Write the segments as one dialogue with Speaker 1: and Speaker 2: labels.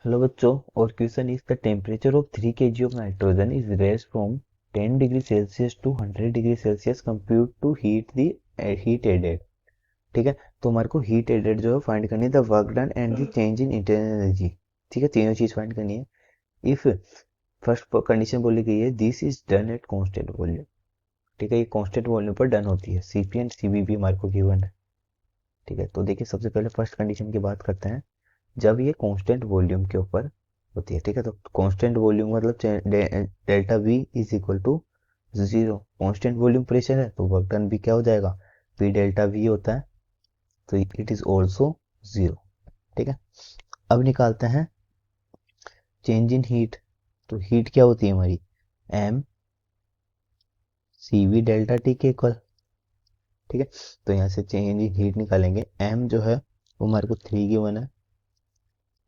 Speaker 1: Hello बच्चों, और question is the temperature of 3 kg of nitrogen is raise from 10 degree Celsius to 100 degree Celsius compute to heat the heat added. ठीक है, तो हमारे को heat added जो है फाइंड करनी है, the work done and the change in internal energy. ठीक है, तीनों चीज फाइंड करनी है। इफ फर्स्ट कंडीशन बोली गई है this is done at constant volume. ठीक है, ये कांस्टेंट वॉल्यूम पर डन होती है। सीपी एंड सीबी भी हमारे को गिवन है। ठीक है, तो देखिए सबसे पहले फर्स्ट कंडीशन की बात करते हैं। जब ये कांस्टेंट वॉल्यूम के ऊपर होती है, ठीक है, तो कांस्टेंट वॉल्यूम मतलब delta V is equal to zero. Constant volume pressure है तो वर्क डन भी क्या हो जाएगा, वी डेल्टा वी होता है, तो इट इज ऑल्सो जीरो। ठीक है, अब निकालते हैं चेंज इन हीट। तो हीट क्या होती है हमारी, M C V delta T के इक्वल। ठीक है, तो यहाँ से चेंज इन हीट निकालेंगे। एम जो है वो हमारे को 3 गिवन है,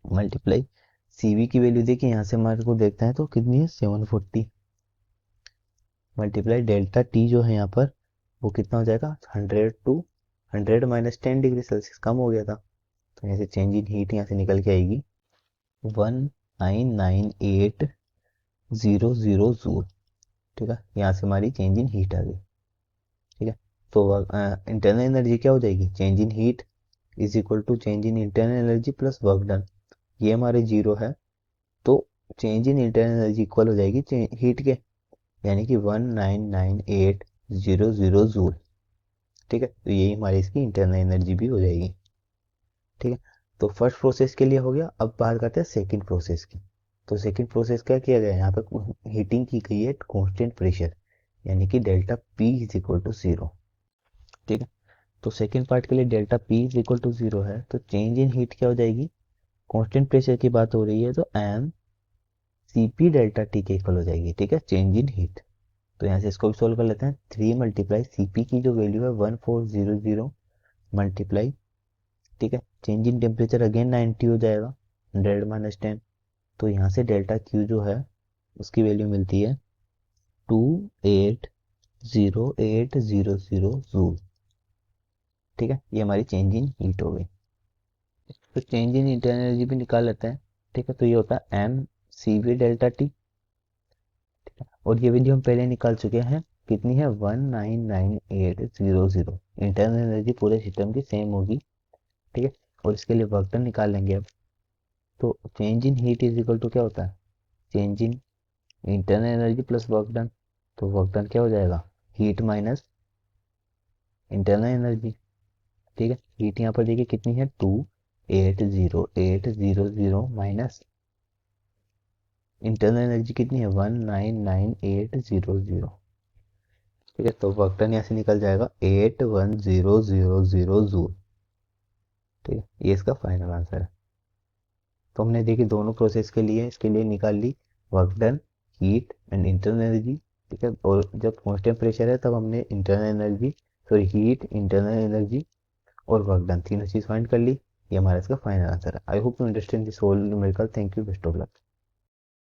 Speaker 1: मल्टीप्लाई सीवी की वैल्यू देखिए यहाँ से हमारे को देखते हैं तो कितनी है 740, मल्टीप्लाई डेल्टा टी जो है यहाँ पर वो कितना हो जाएगा 100 टू 100 माइनस 10 डिग्री सेल्सियस कम हो गया था, तो यहाँ से चेंज इन हीट यहाँ से निकल के आएगी 199800 जूल। ठीक है, यहाँ से हमारी चेंज इन हीट आ गई। ठीक है, तो इंटरनल एनर्जी क्या हो जाएगी, change in heat is equal to change in internal energy plus work done. ये हमारे जीरो है, तो change in internal energy equal हो जाएगी हीट के, यानी कि 199800 जूल। ठीक है, तो यही हमारी इसकी इंटरनल एनर्जी भी हो जाएगी। ठीक है, तो फर्स्ट प्रोसेस के लिए हो गया। अब बात करते हैं सेकंड प्रोसेस की। तो सेकंड प्रोसेस क्या किया गया, यहाँ पे हीटिंग की गई है कांस्टेंट प्रेशर, यानी कि delta P is equal to zero. ठीक है, तो सेकंड पार्ट के लिए delta P is equal to zero है, तो चेंज इन हीट क्या हो जाएगी, कांस्टेंट प्रेशर की बात हो रही है तो M C P delta T के इक्वल हो जाएगी। ठीक है, चेंज इन हीट। तो यहाँ से इसको भी सोल्व कर लेते हैं। 3 मल्टीप्लाई सी पी की जो वैल्यू है 1400 मल्टीप्लाई, ठीक है, चेंज इन टेम्परेचर अगेन 90 हो जाएगा, 100 माइनस 10, तो यहाँ से डेल्टा क्यू जो है उसकी वैल्यू मिलती है 280800 जूल। ठीक है, ये हमारी चेंज इन हीट हो गई। तो चेंज इन हीट एनर्जी भी निकाल लेते हैं। ठीक है, तो ये होता है M C V delta T. और ये वैल्यू हम पहले निकाल चुके हैं, कितनी है 199800। इंटरनल एनर्जी पूरे सिस्टम की सेम होगी। ठीक है, और इसके लिए वर्क डन निकाल लेंगे अब। तो change in heat is equal to क्या होता है, change in internal energy plus work done. तो वर्क डन क्या हो जाएगा, हीट माइनस इंटरनल एनर्जी। ठीक है, हीट यहाँ पर देखिए कितनी है 280800 माइनस इंटरनल एनर्जी कितनी है 199800। ठीक है, तो वर्क डन यहाँ से निकल जाएगा 81000 जूल। ठीक है, ये इसका फाइनल आंसर है। तो हमने देखी दोनों प्रोसेस के लिए, इसके लिए निकाल ली work done, heat and internal energy. ठीक है, और जब कांस्टेंट प्रेशर है तब हमने internal energy, sorry heat, internal energy और वर्क डन तीनों चीज फाइंड कर ली। ये हमारा इसका फाइनल आंसर है। I hope you understand this whole numerical. Thank you, best of luck.